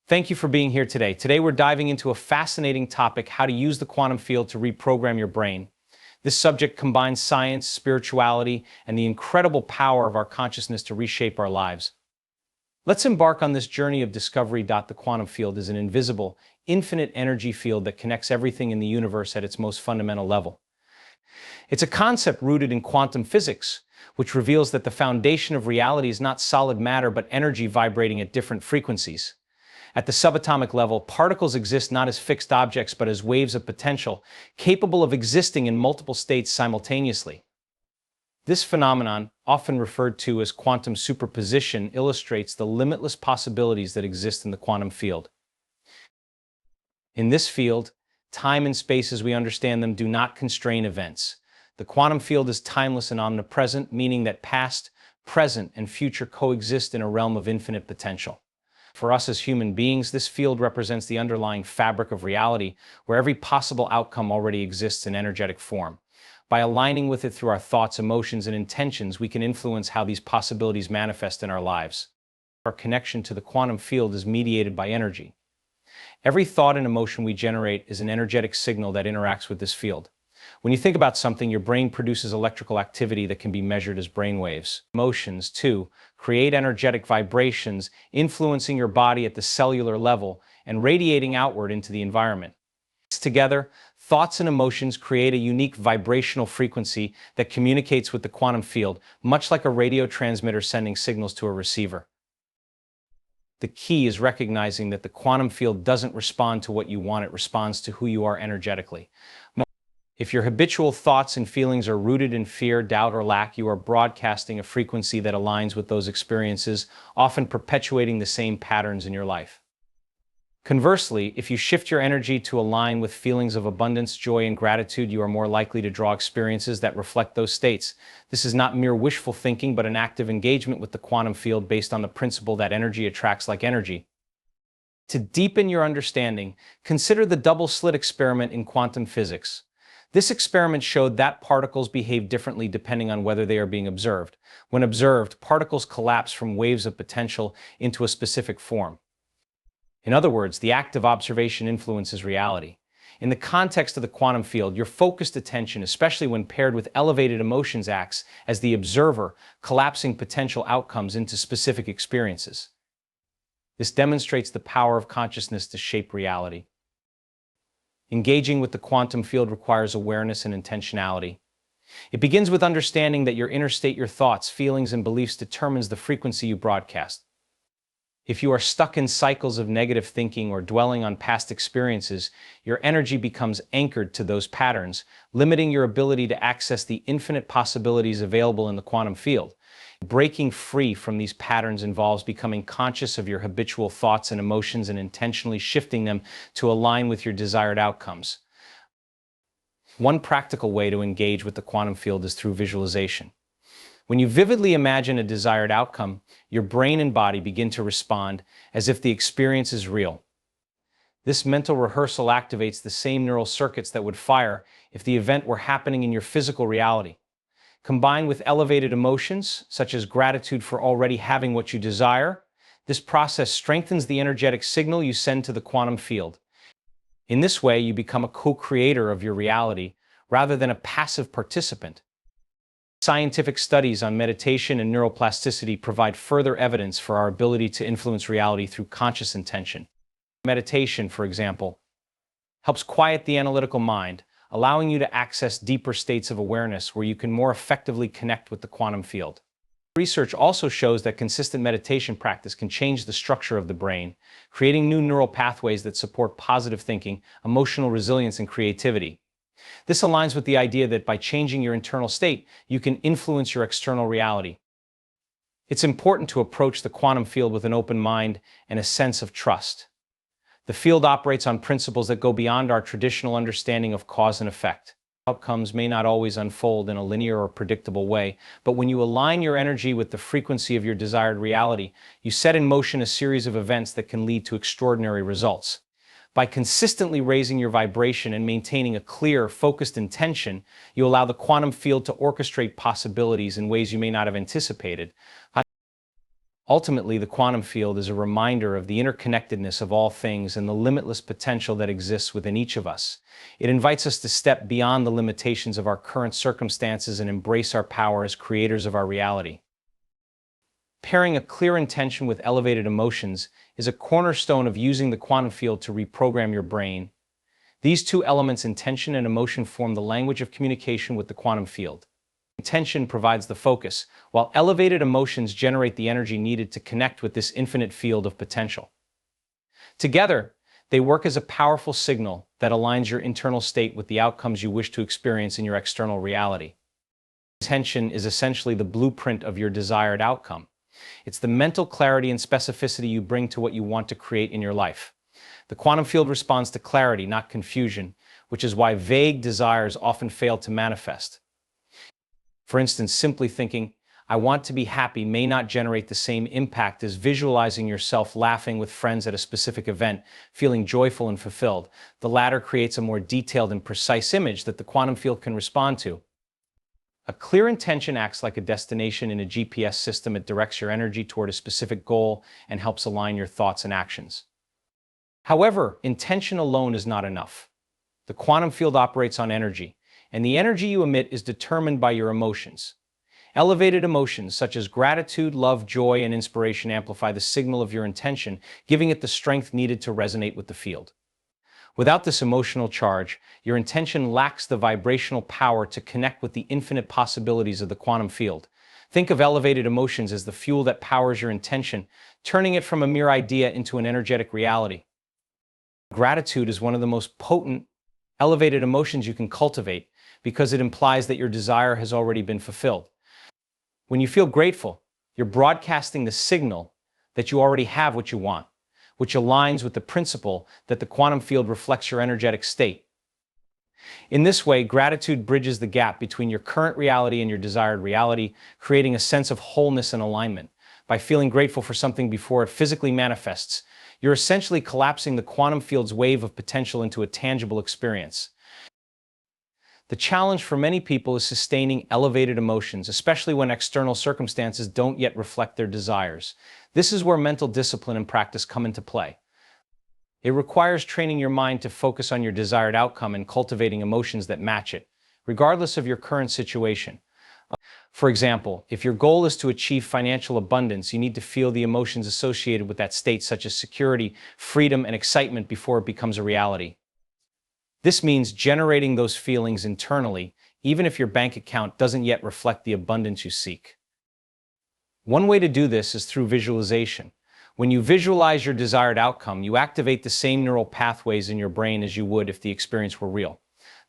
Thank you for being here today. Today we're diving into a fascinating topic, how to use the quantum field to reprogram your brain. This subject combines science, spirituality, and the incredible power of our consciousness to reshape our lives. Let's embark on this journey of discovery. The quantum field is an invisible, infinite energy field that connects everything in the universe at its most fundamental level. It's a concept rooted in quantum physics, which reveals that the foundation of reality is not solid matter but energy vibrating at different frequencies. At the subatomic level, particles exist not as fixed objects but as waves of potential, capable of existing in multiple states simultaneously. This phenomenon, often referred to as quantum superposition, illustrates the limitless possibilities that exist in the quantum field. In this field, time and space as we understand them do not constrain events. The quantum field is timeless and omnipresent, meaning that past, present, and future coexist in a realm of infinite potential. For us as human beings, this field represents the underlying fabric of reality, where every possible outcome already exists in energetic form. By aligning with it through our thoughts, emotions, and intentions, we can influence how these possibilities manifest in our lives. Our connection to the quantum field is mediated by energy. Every thought and emotion we generate is an energetic signal that interacts with this field. When you think about something, your brain produces electrical activity that can be measured as brainwaves. Emotions, too, create energetic vibrations, influencing your body at the cellular level and radiating outward into the environment. Together, thoughts and emotions create a unique vibrational frequency that communicates with the quantum field, much like a radio transmitter sending signals to a receiver. The key is recognizing that the quantum field doesn't respond to what you want, it responds to who you are energetically. If your habitual thoughts and feelings are rooted in fear, doubt, or lack, you are broadcasting a frequency that aligns with those experiences, often perpetuating the same patterns in your life. Conversely, if you shift your energy to align with feelings of abundance, joy, and gratitude, you are more likely to draw experiences that reflect those states. This is not mere wishful thinking, but an active engagement with the quantum field based on the principle that energy attracts like energy. To deepen your understanding, consider the double-slit experiment in quantum physics. This experiment showed that particles behave differently depending on whether they are being observed. When observed, particles collapse from waves of potential into a specific form. In other words, the act of observation influences reality. In the context of the quantum field, your focused attention, especially when paired with elevated emotions, acts as the observer, collapsing potential outcomes into specific experiences. This demonstrates the power of consciousness to shape reality. Engaging with the quantum field requires awareness and intentionality. It begins with understanding that your inner state, your thoughts, feelings, and beliefs determines the frequency you broadcast. If you are stuck in cycles of negative thinking or dwelling on past experiences, your energy becomes anchored to those patterns, limiting your ability to access the infinite possibilities available in the quantum field. Breaking free from these patterns involves becoming conscious of your habitual thoughts and emotions and intentionally shifting them to align with your desired outcomes. One practical way to engage with the quantum field is through visualization. When you vividly imagine a desired outcome, your brain and body begin to respond as if the experience is real. This mental rehearsal activates the same neural circuits that would fire if the event were happening in your physical reality. Combined with elevated emotions, such as gratitude for already having what you desire, this process strengthens the energetic signal you send to the quantum field. In this way, you become a co-creator of your reality rather than a passive participant. Scientific studies on meditation and neuroplasticity provide further evidence for our ability to influence reality through conscious intention. Meditation, for example, helps quiet the analytical mind, allowing you to access deeper states of awareness where you can more effectively connect with the quantum field. Research also shows that consistent meditation practice can change the structure of the brain, creating new neural pathways that support positive thinking, emotional resilience, and creativity. This aligns with the idea that by changing your internal state, you can influence your external reality. It's important to approach the quantum field with an open mind and a sense of trust. The field operates on principles that go beyond our traditional understanding of cause and effect. Outcomes may not always unfold in a linear or predictable way, but when you align your energy with the frequency of your desired reality, you set in motion a series of events that can lead to extraordinary results. By consistently raising your vibration and maintaining a clear, focused intention, you allow the quantum field to orchestrate possibilities in ways you may not have anticipated. Ultimately, the quantum field is a reminder of the interconnectedness of all things and the limitless potential that exists within each of us. It invites us to step beyond the limitations of our current circumstances and embrace our power as creators of our reality. Pairing a clear intention with elevated emotions is a cornerstone of using the quantum field to reprogram your brain. These two elements, intention and emotion, form the language of communication with the quantum field. Intention provides the focus, while elevated emotions generate the energy needed to connect with this infinite field of potential. Together, they work as a powerful signal that aligns your internal state with the outcomes you wish to experience in your external reality. Intention is essentially the blueprint of your desired outcome. It's the mental clarity and specificity you bring to what you want to create in your life. The quantum field responds to clarity, not confusion, which is why vague desires often fail to manifest. For instance, simply thinking, "I want to be happy," may not generate the same impact as visualizing yourself laughing with friends at a specific event, feeling joyful and fulfilled. The latter creates a more detailed and precise image that the quantum field can respond to. A clear intention acts like a destination in a GPS system. It directs your energy toward a specific goal and helps align your thoughts and actions. However, intention alone is not enough. The quantum field operates on energy, and the energy you emit is determined by your emotions. Elevated emotions such as gratitude, love, joy, and inspiration amplify the signal of your intention, giving it the strength needed to resonate with the field. Without this emotional charge, your intention lacks the vibrational power to connect with the infinite possibilities of the quantum field. Think of elevated emotions as the fuel that powers your intention, turning it from a mere idea into an energetic reality. Gratitude is one of the most potent, elevated emotions you can cultivate because it implies that your desire has already been fulfilled. When you feel grateful, you're broadcasting the signal that you already have what you want, which aligns with the principle that the quantum field reflects your energetic state. In this way, gratitude bridges the gap between your current reality and your desired reality, creating a sense of wholeness and alignment. By feeling grateful for something before it physically manifests, you're essentially collapsing the quantum field's wave of potential into a tangible experience. The challenge for many people is sustaining elevated emotions, especially when external circumstances don't yet reflect their desires. This is where mental discipline and practice come into play. It requires training your mind to focus on your desired outcome and cultivating emotions that match it, regardless of your current situation. For example, if your goal is to achieve financial abundance, you need to feel the emotions associated with that state, such as security, freedom, and excitement before it becomes a reality. This means generating those feelings internally, even if your bank account doesn't yet reflect the abundance you seek. One way to do this is through visualization. When you visualize your desired outcome, you activate the same neural pathways in your brain as you would if the experience were real.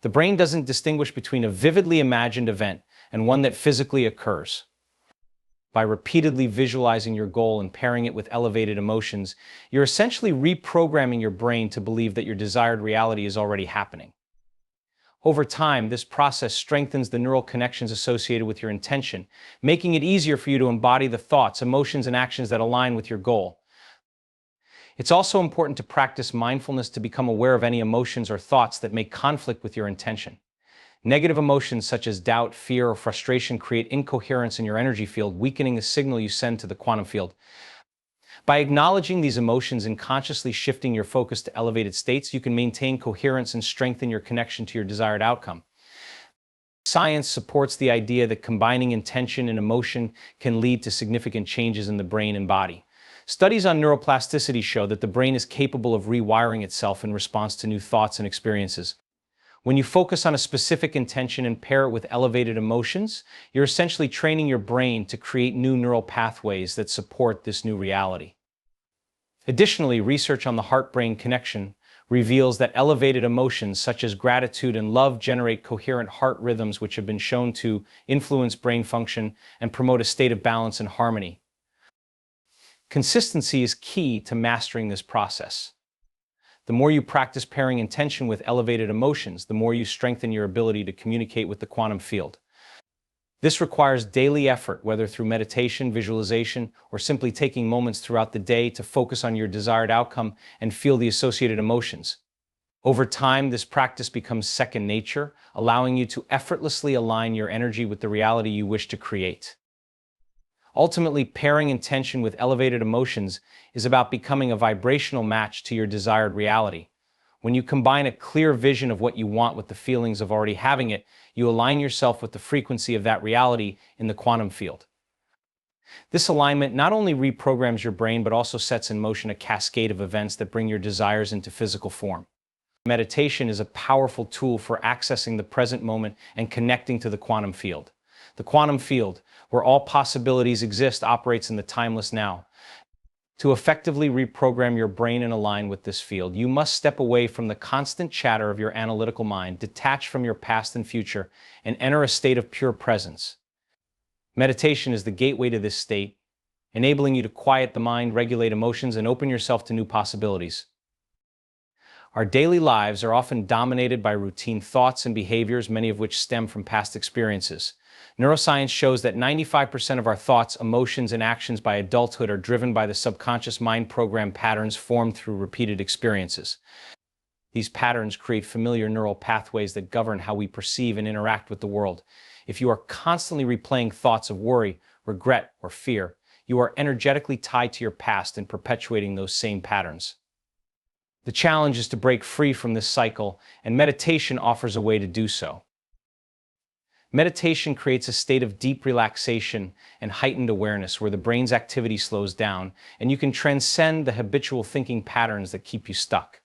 The brain doesn't distinguish between a vividly imagined event and one that physically occurs. By repeatedly visualizing your goal and pairing it with elevated emotions, you're essentially reprogramming your brain to believe that your desired reality is already happening. Over time, this process strengthens the neural connections associated with your intention, making it easier for you to embody the thoughts, emotions, and actions that align with your goal. It's also important to practice mindfulness to become aware of any emotions or thoughts that may conflict with your intention. Negative emotions such as doubt, fear, or frustration create incoherence in your energy field, weakening the signal you send to the quantum field. By acknowledging these emotions and consciously shifting your focus to elevated states, you can maintain coherence and strengthen your connection to your desired outcome. Science supports the idea that combining intention and emotion can lead to significant changes in the brain and body. Studies on neuroplasticity show that the brain is capable of rewiring itself in response to new thoughts and experiences. When you focus on a specific intention and pair it with elevated emotions, you're essentially training your brain to create new neural pathways that support this new reality. Additionally, research on the heart-brain connection reveals that elevated emotions such as gratitude and love generate coherent heart rhythms, which have been shown to influence brain function and promote a state of balance and harmony. Consistency is key to mastering this process. The more you practice pairing intention with elevated emotions, the more you strengthen your ability to communicate with the quantum field. This requires daily effort, whether through meditation, visualization, or simply taking moments throughout the day to focus on your desired outcome and feel the associated emotions. Over time, this practice becomes second nature, allowing you to effortlessly align your energy with the reality you wish to create. Ultimately, pairing intention with elevated emotions is about becoming a vibrational match to your desired reality. When you combine a clear vision of what you want with the feelings of already having it, you align yourself with the frequency of that reality in the quantum field. This alignment not only reprograms your brain, but also sets in motion a cascade of events that bring your desires into physical form. Meditation is a powerful tool for accessing the present moment and connecting to the quantum field. The quantum field, where all possibilities exist, operates in the timeless now. To effectively reprogram your brain and align with this field, you must step away from the constant chatter of your analytical mind, detach from your past and future, and enter a state of pure presence. Meditation is the gateway to this state, enabling you to quiet the mind, regulate emotions, and open yourself to new possibilities. Our daily lives are often dominated by routine thoughts and behaviors, many of which stem from past experiences. Neuroscience shows that 95% of our thoughts, emotions, and actions by adulthood are driven by the subconscious mind program patterns formed through repeated experiences. These patterns create familiar neural pathways that govern how we perceive and interact with the world. If you are constantly replaying thoughts of worry, regret, or fear, you are energetically tied to your past and perpetuating those same patterns. The challenge is to break free from this cycle, and meditation offers a way to do so. Meditation creates a state of deep relaxation and heightened awareness where the brain's activity slows down, and you can transcend the habitual thinking patterns that keep you stuck.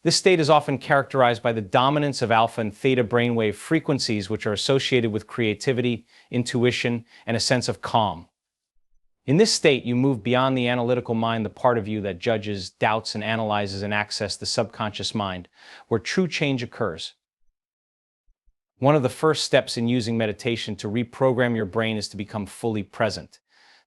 This state is often characterized by the dominance of alpha and theta brainwave frequencies, which are associated with creativity, intuition, and a sense of calm. In this state, you move beyond the analytical mind, the part of you that judges, doubts, and analyzes, and access the subconscious mind, where true change occurs. One of the first steps in using meditation to reprogram your brain is to become fully present.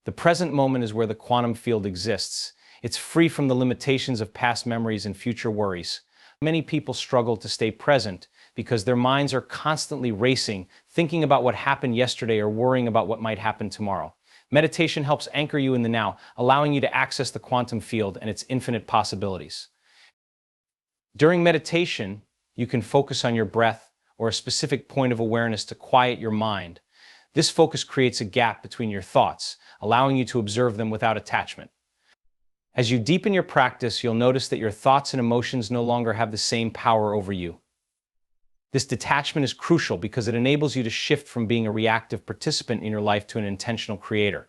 The present moment is where the quantum field exists. It's free from the limitations of past memories and future worries. Many people struggle to stay present because their minds are constantly racing, thinking about what happened yesterday or worrying about what might happen tomorrow. Meditation helps anchor you in the now, allowing you to access the quantum field and its infinite possibilities. During meditation, you can focus on your breath or a specific point of awareness to quiet your mind. This focus creates a gap between your thoughts, allowing you to observe them without attachment. As you deepen your practice, you'll notice that your thoughts and emotions no longer have the same power over you. This detachment is crucial because it enables you to shift from being a reactive participant in your life to an intentional creator.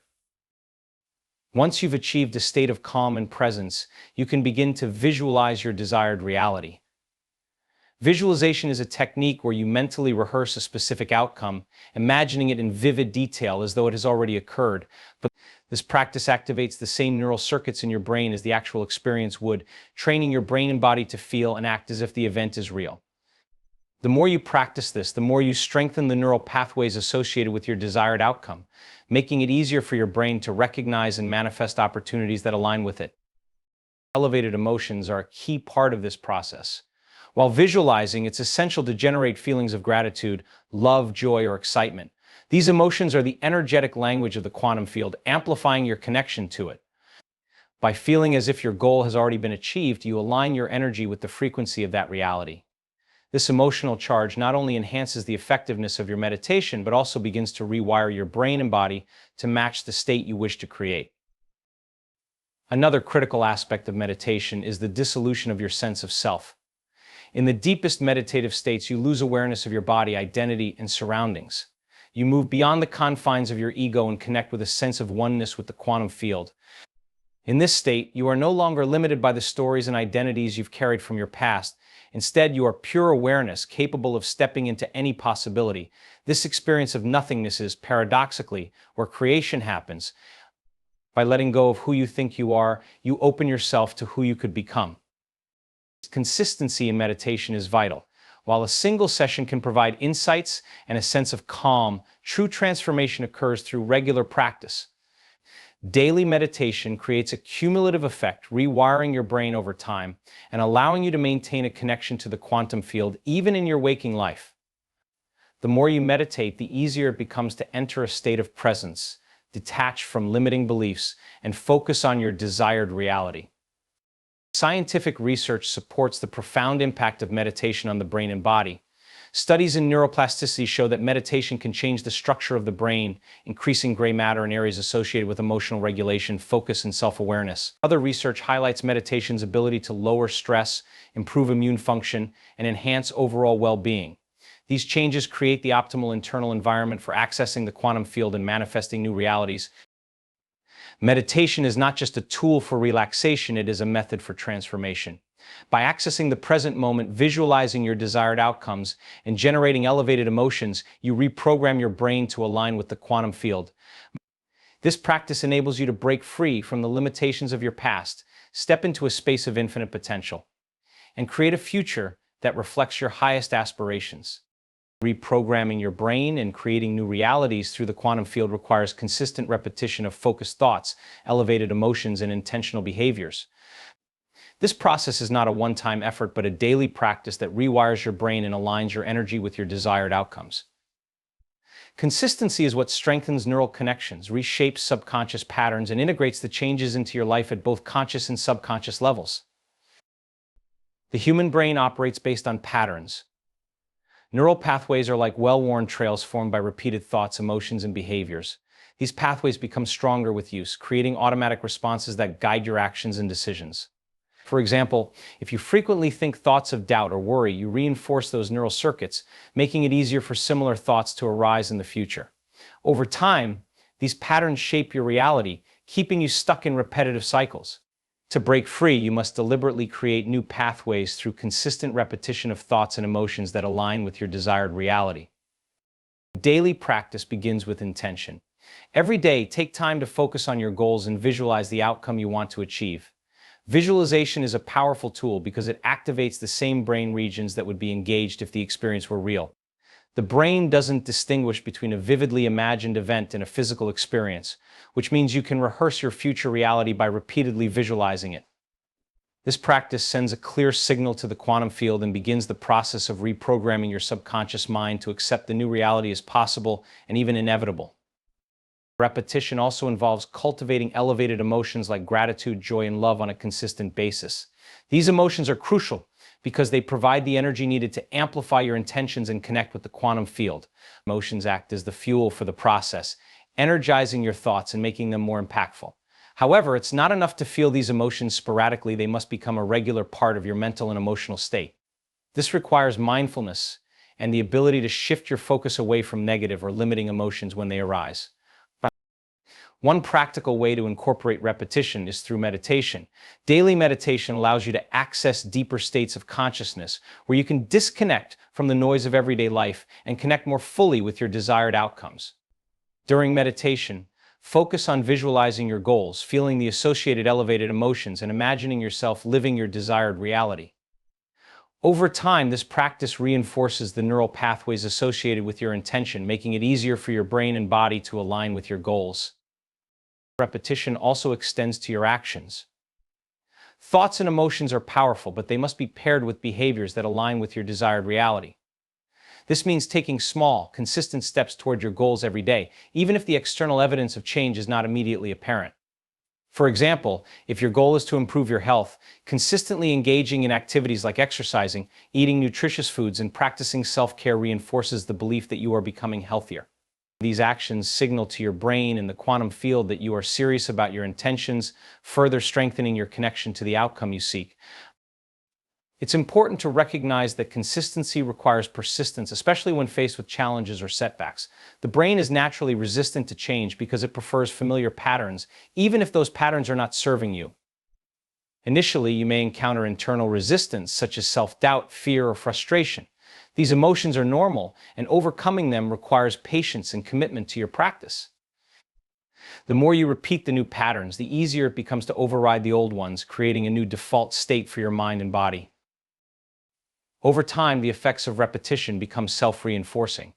Once you've achieved a state of calm and presence, you can begin to visualize your desired reality. Visualization is a technique where you mentally rehearse a specific outcome, imagining it in vivid detail as though it has already occurred. But this practice activates the same neural circuits in your brain as the actual experience would, training your brain and body to feel and act as if the event is real. The more you practice this, the more you strengthen the neural pathways associated with your desired outcome, making it easier for your brain to recognize and manifest opportunities that align with it. Elevated emotions are a key part of this process. While visualizing, it's essential to generate feelings of gratitude, love, joy, or excitement. These emotions are the energetic language of the quantum field, amplifying your connection to it. By feeling as if your goal has already been achieved, you align your energy with the frequency of that reality. This emotional charge not only enhances the effectiveness of your meditation, but also begins to rewire your brain and body to match the state you wish to create. Another critical aspect of meditation is the dissolution of your sense of self. In the deepest meditative states, you lose awareness of your body, identity, and surroundings. You move beyond the confines of your ego and connect with a sense of oneness with the quantum field. In this state, you are no longer limited by the stories and identities you've carried from your past. Instead, you are pure awareness, capable of stepping into any possibility. This experience of nothingness is, paradoxically, where creation happens. By letting go of who you think you are, you open yourself to who you could become. Consistency in meditation is vital. While a single session can provide insights and a sense of calm, true transformation occurs through regular practice. Daily meditation creates a cumulative effect, rewiring your brain over time and allowing you to maintain a connection to the quantum field even in your waking life. The more you meditate, the easier it becomes to enter a state of presence, detach from limiting beliefs, and focus on your desired reality. Scientific research supports the profound impact of meditation on the brain and body. Studies in neuroplasticity show that meditation can change the structure of the brain, increasing gray matter in areas associated with emotional regulation, focus, and self-awareness. Other research highlights meditation's ability to lower stress, improve immune function, and enhance overall well-being. These changes create the optimal internal environment for accessing the quantum field and manifesting new realities. Meditation is not just a tool for relaxation, it is a method for transformation. By accessing the present moment, visualizing your desired outcomes, and generating elevated emotions, you reprogram your brain to align with the quantum field. This practice enables you to break free from the limitations of your past, step into a space of infinite potential, and create a future that reflects your highest aspirations. Reprogramming your brain and creating new realities through the quantum field requires consistent repetition of focused thoughts, elevated emotions, and intentional behaviors. This process is not a one-time effort, but a daily practice that rewires your brain and aligns your energy with your desired outcomes. Consistency is what strengthens neural connections, reshapes subconscious patterns, and integrates the changes into your life at both conscious and subconscious levels. The human brain operates based on patterns. Neural pathways are like well-worn trails formed by repeated thoughts, emotions, and behaviors. These pathways become stronger with use, creating automatic responses that guide your actions and decisions. For example, if you frequently think thoughts of doubt or worry, you reinforce those neural circuits, making it easier for similar thoughts to arise in the future. Over time, these patterns shape your reality, keeping you stuck in repetitive cycles. To break free, you must deliberately create new pathways through consistent repetition of thoughts and emotions that align with your desired reality. Daily practice begins with intention. Every day, take time to focus on your goals and visualize the outcome you want to achieve. Visualization is a powerful tool because it activates the same brain regions that would be engaged if the experience were real. The brain doesn't distinguish between a vividly imagined event and a physical experience, which means you can rehearse your future reality by repeatedly visualizing it. This practice sends a clear signal to the quantum field and begins the process of reprogramming your subconscious mind to accept the new reality as possible and even inevitable. Repetition also involves cultivating elevated emotions like gratitude, joy, and love on a consistent basis. These emotions are crucial because they provide the energy needed to amplify your intentions and connect with the quantum field. Emotions act as the fuel for the process, energizing your thoughts and making them more impactful. However, it's not enough to feel these emotions sporadically, they must become a regular part of your mental and emotional state. This requires mindfulness and the ability to shift your focus away from negative or limiting emotions when they arise. One practical way to incorporate repetition is through meditation. Daily meditation allows you to access deeper states of consciousness where you can disconnect from the noise of everyday life and connect more fully with your desired outcomes. During meditation, focus on visualizing your goals, feeling the associated elevated emotions, and imagining yourself living your desired reality. Over time, this practice reinforces the neural pathways associated with your intention, making it easier for your brain and body to align with your goals. Repetition also extends to your actions. Thoughts and emotions are powerful, but they must be paired with behaviors that align with your desired reality. This means taking small, consistent steps toward your goals every day, even if the external evidence of change is not immediately apparent. For example, if your goal is to improve your health, consistently engaging in activities like exercising, eating nutritious foods, and practicing self-care reinforces the belief that you are becoming healthier. These actions signal to your brain and the quantum field that you are serious about your intentions, further strengthening your connection to the outcome you seek. It's important to recognize that consistency requires persistence, especially when faced with challenges or setbacks. The brain is naturally resistant to change because it prefers familiar patterns, even if those patterns are not serving you. Initially, you may encounter internal resistance, such as self-doubt, fear, or frustration. These emotions are normal, and overcoming them requires patience and commitment to your practice. The more you repeat the new patterns, the easier it becomes to override the old ones, creating a new default state for your mind and body. Over time, the effects of repetition become self-reinforcing.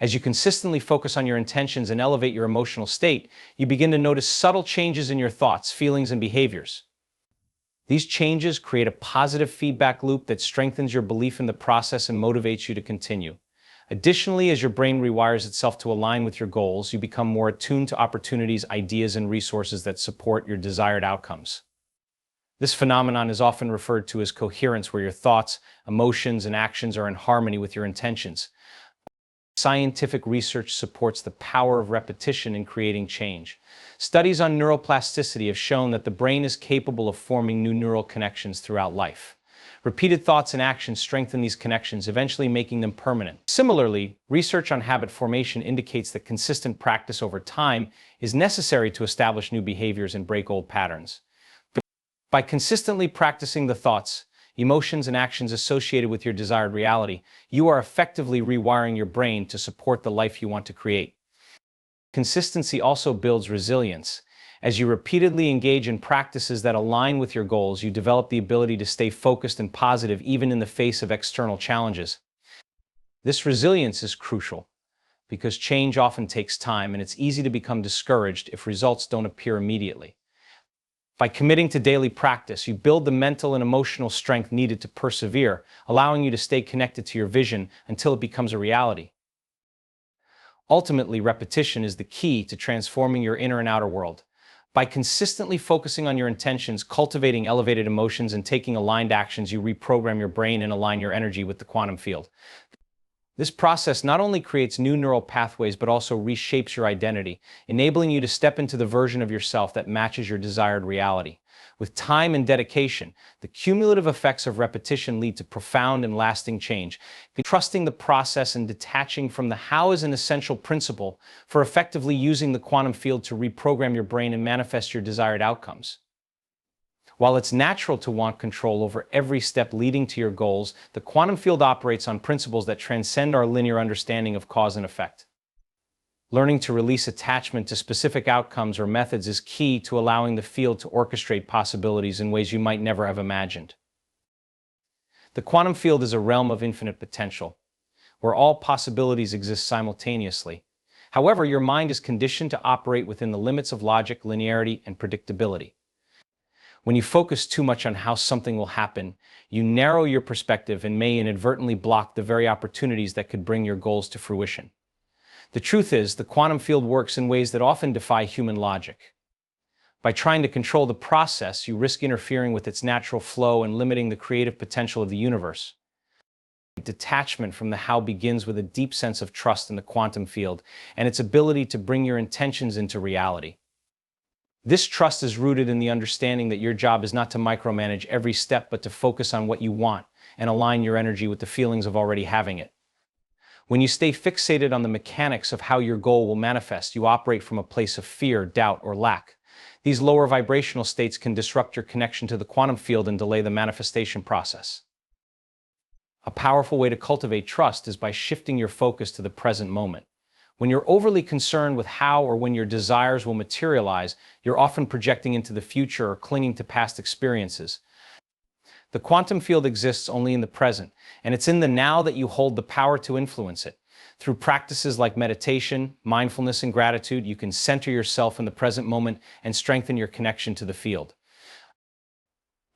As you consistently focus on your intentions and elevate your emotional state, you begin to notice subtle changes in your thoughts, feelings, and behaviors. These changes create a positive feedback loop that strengthens your belief in the process and motivates you to continue. Additionally, as your brain rewires itself to align with your goals, you become more attuned to opportunities, ideas, and resources that support your desired outcomes. This phenomenon is often referred to as coherence, where your thoughts, emotions, and actions are in harmony with your intentions. Scientific research supports the power of repetition in creating change. Studies on neuroplasticity have shown that the brain is capable of forming new neural connections throughout life. Repeated thoughts and actions strengthen these connections, eventually making them permanent. Similarly, research on habit formation indicates that consistent practice over time is necessary to establish new behaviors and break old patterns. By consistently practicing the thoughts, emotions, and actions associated with your desired reality, you are effectively rewiring your brain to support the life you want to create. Consistency also builds resilience. As you repeatedly engage in practices that align with your goals, you develop the ability to stay focused and positive even in the face of external challenges. This resilience is crucial because change often takes time, and it's easy to become discouraged if results don't appear immediately. By committing to daily practice, you build the mental and emotional strength needed to persevere, allowing you to stay connected to your vision until it becomes a reality. Ultimately, repetition is the key to transforming your inner and outer world. By consistently focusing on your intentions, cultivating elevated emotions, and taking aligned actions, you reprogram your brain and align your energy with the quantum field. This process not only creates new neural pathways, but also reshapes your identity, enabling you to step into the version of yourself that matches your desired reality. With time and dedication, the cumulative effects of repetition lead to profound and lasting change. Trusting the process and detaching from the how is an essential principle for effectively using the quantum field to reprogram your brain and manifest your desired outcomes. While it's natural to want control over every step leading to your goals, the quantum field operates on principles that transcend our linear understanding of cause and effect. Learning to release attachment to specific outcomes or methods is key to allowing the field to orchestrate possibilities in ways you might never have imagined. The quantum field is a realm of infinite potential, where all possibilities exist simultaneously. However, your mind is conditioned to operate within the limits of logic, linearity, and predictability. When you focus too much on how something will happen, you narrow your perspective and may inadvertently block the very opportunities that could bring your goals to fruition. The truth is, the quantum field works in ways that often defy human logic. By trying to control the process, you risk interfering with its natural flow and limiting the creative potential of the universe. Detachment from the how begins with a deep sense of trust in the quantum field and its ability to bring your intentions into reality. This trust is rooted in the understanding that your job is not to micromanage every step, but to focus on what you want and align your energy with the feelings of already having it. When you stay fixated on the mechanics of how your goal will manifest, you operate from a place of fear, doubt, or lack. These lower vibrational states can disrupt your connection to the quantum field and delay the manifestation process. A powerful way to cultivate trust is by shifting your focus to the present moment. When you're overly concerned with how or when your desires will materialize, you're often projecting into the future or clinging to past experiences. The quantum field exists only in the present, and it's in the now that you hold the power to influence it. Through practices like meditation, mindfulness, and gratitude, you can center yourself in the present moment and strengthen your connection to the field.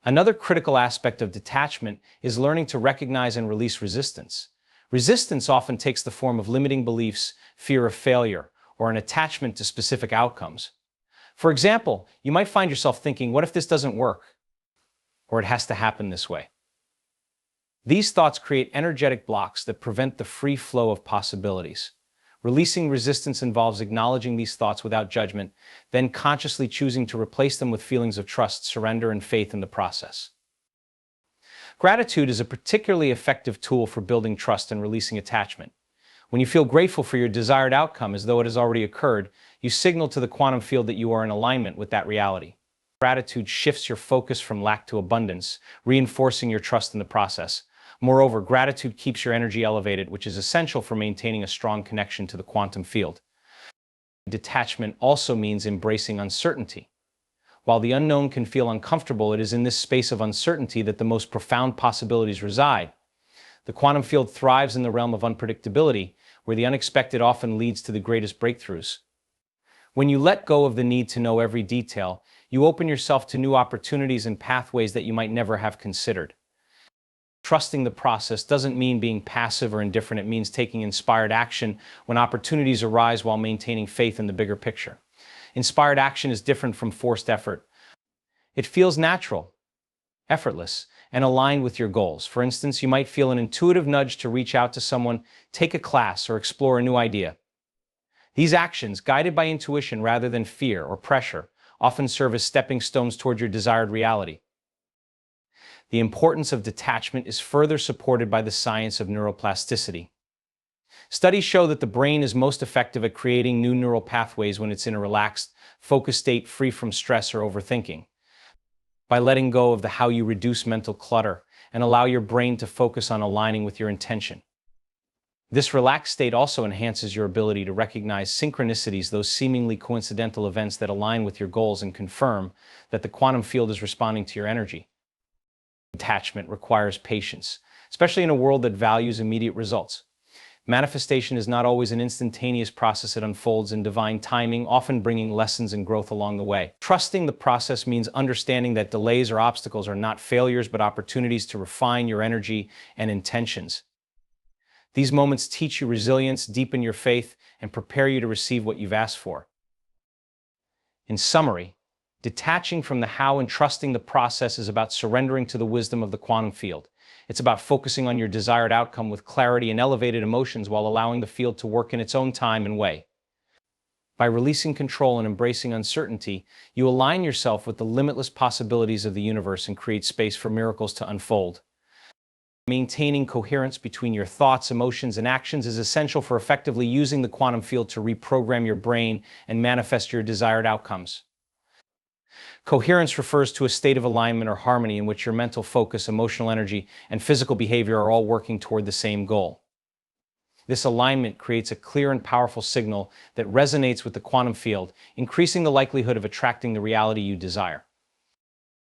Another critical aspect of detachment is learning to recognize and release resistance. Resistance often takes the form of limiting beliefs, fear of failure, or an attachment to specific outcomes. For example, you might find yourself thinking, what if this doesn't work? Or it has to happen this way. These thoughts create energetic blocks that prevent the free flow of possibilities. Releasing resistance involves acknowledging these thoughts without judgment, then consciously choosing to replace them with feelings of trust, surrender, and faith in the process. Gratitude is a particularly effective tool for building trust and releasing attachment. When you feel grateful for your desired outcome as though it has already occurred, you signal to the quantum field that you are in alignment with that reality. Gratitude shifts your focus from lack to abundance, reinforcing your trust in the process. Moreover, gratitude keeps your energy elevated, which is essential for maintaining a strong connection to the quantum field. Detachment also means embracing uncertainty. While the unknown can feel uncomfortable, it is in this space of uncertainty that the most profound possibilities reside. The quantum field thrives in the realm of unpredictability, where the unexpected often leads to the greatest breakthroughs. When you let go of the need to know every detail, you open yourself to new opportunities and pathways that you might never have considered. Trusting the process doesn't mean being passive or indifferent. It means taking inspired action when opportunities arise while maintaining faith in the bigger picture. Inspired action is different from forced effort. It feels natural, effortless, and aligned with your goals. For instance, you might feel an intuitive nudge to reach out to someone, take a class, or explore a new idea. These actions, guided by intuition rather than fear or pressure, often serve as stepping stones toward your desired reality. The importance of detachment is further supported by the science of neuroplasticity. Studies show that the brain is most effective at creating new neural pathways when it's in a relaxed, focused state free from stress or overthinking. By letting go of the how you reduce mental clutter and allow your brain to focus on aligning with your intention. This relaxed state also enhances your ability to recognize synchronicities, those seemingly coincidental events that align with your goals and confirm that the quantum field is responding to your energy. Detachment requires patience, especially in a world that values immediate results. Manifestation is not always an instantaneous process. It unfolds in divine timing, often bringing lessons and growth along the way. Trusting the process means understanding that delays or obstacles are not failures, but opportunities to refine your energy and intentions. These moments teach you resilience, deepen your faith, and prepare you to receive what you've asked for. In summary, detaching from the how and trusting the process is about surrendering to the wisdom of the quantum field. It's about focusing on your desired outcome with clarity and elevated emotions while allowing the field to work in its own time and way. By releasing control and embracing uncertainty, you align yourself with the limitless possibilities of the universe and create space for miracles to unfold. Maintaining coherence between your thoughts, emotions, and actions is essential for effectively using the quantum field to reprogram your brain and manifest your desired outcomes. Coherence refers to a state of alignment or harmony in which your mental focus, emotional energy, and physical behavior are all working toward the same goal. This alignment creates a clear and powerful signal that resonates with the quantum field, increasing the likelihood of attracting the reality you desire.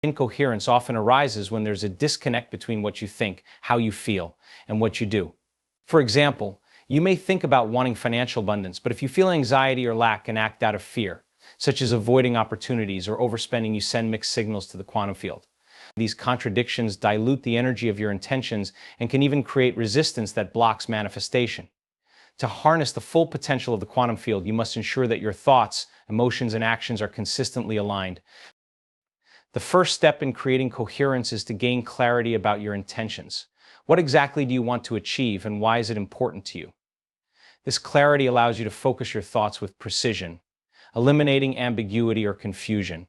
Incoherence often arises when there's a disconnect between what you think, how you feel, and what you do. For example, you may think about wanting financial abundance, but if you feel anxiety or lack and act out of fear, such as avoiding opportunities or overspending, you send mixed signals to the quantum field. These contradictions dilute the energy of your intentions and can even create resistance that blocks manifestation. To harness the full potential of the quantum field, you must ensure that your thoughts, emotions, and actions are consistently aligned. The first step in creating coherence is to gain clarity about your intentions. What exactly do you want to achieve, and why is it important to you? This clarity allows you to focus your thoughts with precision, eliminating ambiguity or confusion.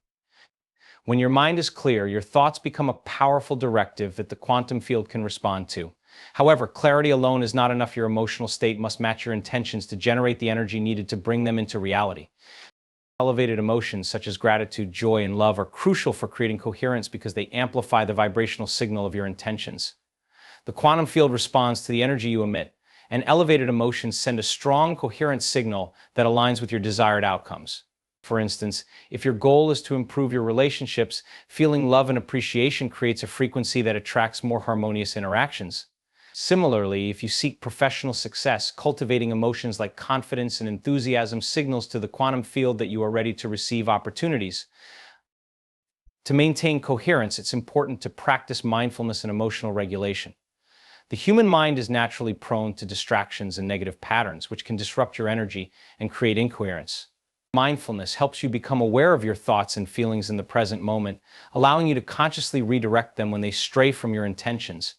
When your mind is clear, your thoughts become a powerful directive that the quantum field can respond to. However, clarity alone is not enough. Your emotional state must match your intentions to generate the energy needed to bring them into reality. Elevated emotions such as gratitude, joy, and love are crucial for creating coherence because they amplify the vibrational signal of your intentions. The quantum field responds to the energy you emit, and elevated emotions send a strong, coherent signal that aligns with your desired outcomes. For instance, if your goal is to improve your relationships, feeling love and appreciation creates a frequency that attracts more harmonious interactions. Similarly, if you seek professional success, cultivating emotions like confidence and enthusiasm signals to the quantum field that you are ready to receive opportunities. To maintain coherence, it's important to practice mindfulness and emotional regulation. The human mind is naturally prone to distractions and negative patterns, which can disrupt your energy and create incoherence. Mindfulness helps you become aware of your thoughts and feelings in the present moment, allowing you to consciously redirect them when they stray from your intentions.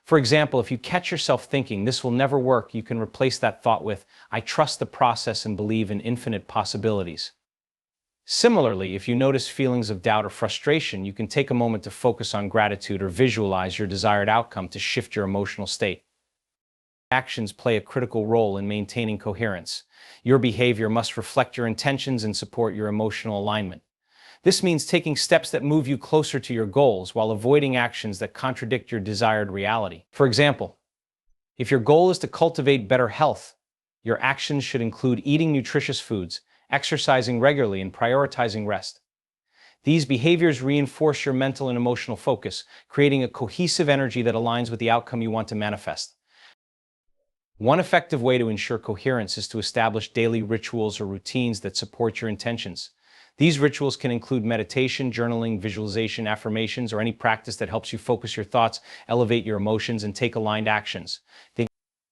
For example, if you catch yourself thinking, "This will never work," you can replace that thought with, "I trust the process and believe in infinite possibilities." Similarly, if you notice feelings of doubt or frustration, you can take a moment to focus on gratitude or visualize your desired outcome to shift your emotional state. Actions play a critical role in maintaining coherence. Your behavior must reflect your intentions and support your emotional alignment. This means taking steps that move you closer to your goals while avoiding actions that contradict your desired reality. For example, if your goal is to cultivate better health, your actions should include eating nutritious foods, exercising regularly, and prioritizing rest. These behaviors reinforce your mental and emotional focus, creating a cohesive energy that aligns with the outcome you want to manifest. One effective way to ensure coherence is to establish daily rituals or routines that support your intentions. These rituals can include meditation, journaling, visualization, affirmations, or any practice that helps you focus your thoughts, elevate your emotions, and take aligned actions.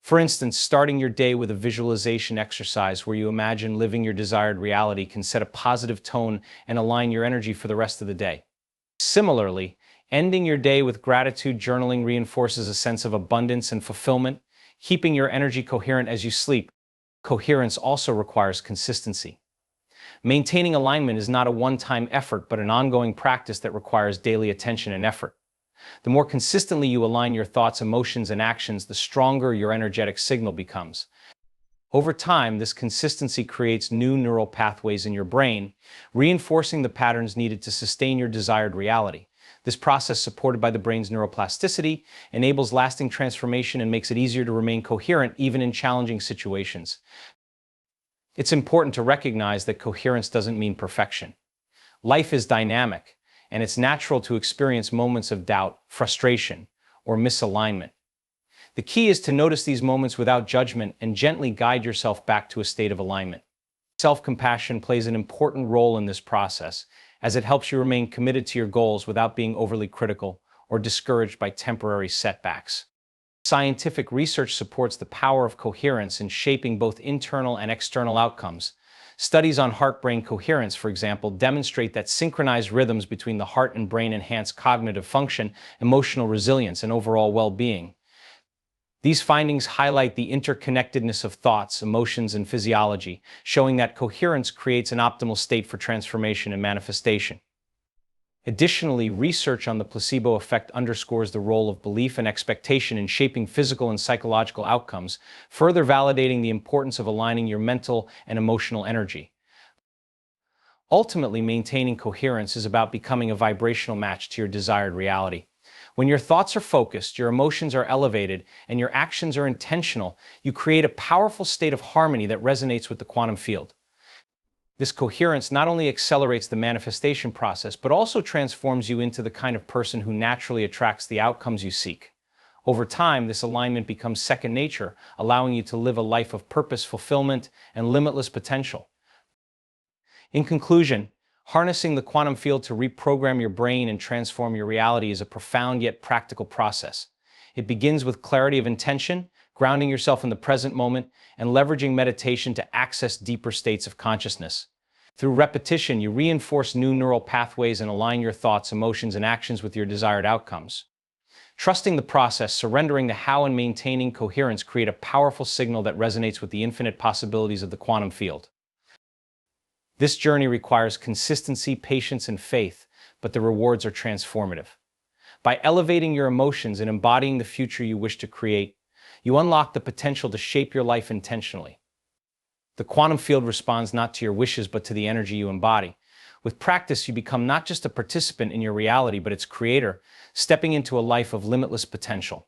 For instance, starting your day with a visualization exercise where you imagine living your desired reality can set a positive tone and align your energy for the rest of the day. Similarly, Ending your day with gratitude journaling reinforces a sense of abundance and fulfillment, keeping your energy coherent as you sleep. Coherence also requires consistency. Maintaining alignment is not a one-time effort, but an ongoing practice that requires daily attention and effort. The more consistently you align your thoughts, emotions, and actions, the stronger your energetic signal becomes. Over time, this consistency creates new neural pathways in your brain, reinforcing the patterns needed to sustain your desired reality. This process, supported by the brain's neuroplasticity, enables lasting transformation and makes it easier to remain coherent even in challenging situations. It's important to recognize that coherence doesn't mean perfection. Life is dynamic, and it's natural to experience moments of doubt, frustration, or misalignment. The key is to notice these moments without judgment and gently guide yourself back to a state of alignment. Self-compassion plays an important role in this process, as it helps you remain committed to your goals without being overly critical or discouraged by temporary setbacks. Scientific research supports the power of coherence in shaping both internal and external outcomes. Studies on heart-brain coherence, for example, demonstrate that synchronized rhythms between the heart and brain enhance cognitive function, emotional resilience, and overall well-being. These findings highlight the interconnectedness of thoughts, emotions, and physiology, showing that coherence creates an optimal state for transformation and manifestation. Additionally, research on the placebo effect underscores the role of belief and expectation in shaping physical and psychological outcomes, further validating the importance of aligning your mental and emotional energy. Ultimately, maintaining coherence is about becoming a vibrational match to your desired reality. When your thoughts are focused, your emotions are elevated, and your actions are intentional, you create a powerful state of harmony that resonates with the quantum field. This coherence not only accelerates the manifestation process, but also transforms you into the kind of person who naturally attracts the outcomes you seek. Over time, this alignment becomes second nature, allowing you to live a life of purpose, fulfillment, and limitless potential. In conclusion, harnessing the quantum field to reprogram your brain and transform your reality is a profound yet practical process. It begins with clarity of intention, grounding yourself in the present moment, and leveraging meditation to access deeper states of consciousness. Through repetition, you reinforce new neural pathways and align your thoughts, emotions, and actions with your desired outcomes. Trusting the process, surrendering the how, and maintaining coherence create a powerful signal that resonates with the infinite possibilities of the quantum field. This journey requires consistency, patience, and faith, but the rewards are transformative. By elevating your emotions and embodying the future you wish to create, you unlock the potential to shape your life intentionally. The quantum field responds not to your wishes, but to the energy you embody. With practice, you become not just a participant in your reality, but its creator, stepping into a life of limitless potential.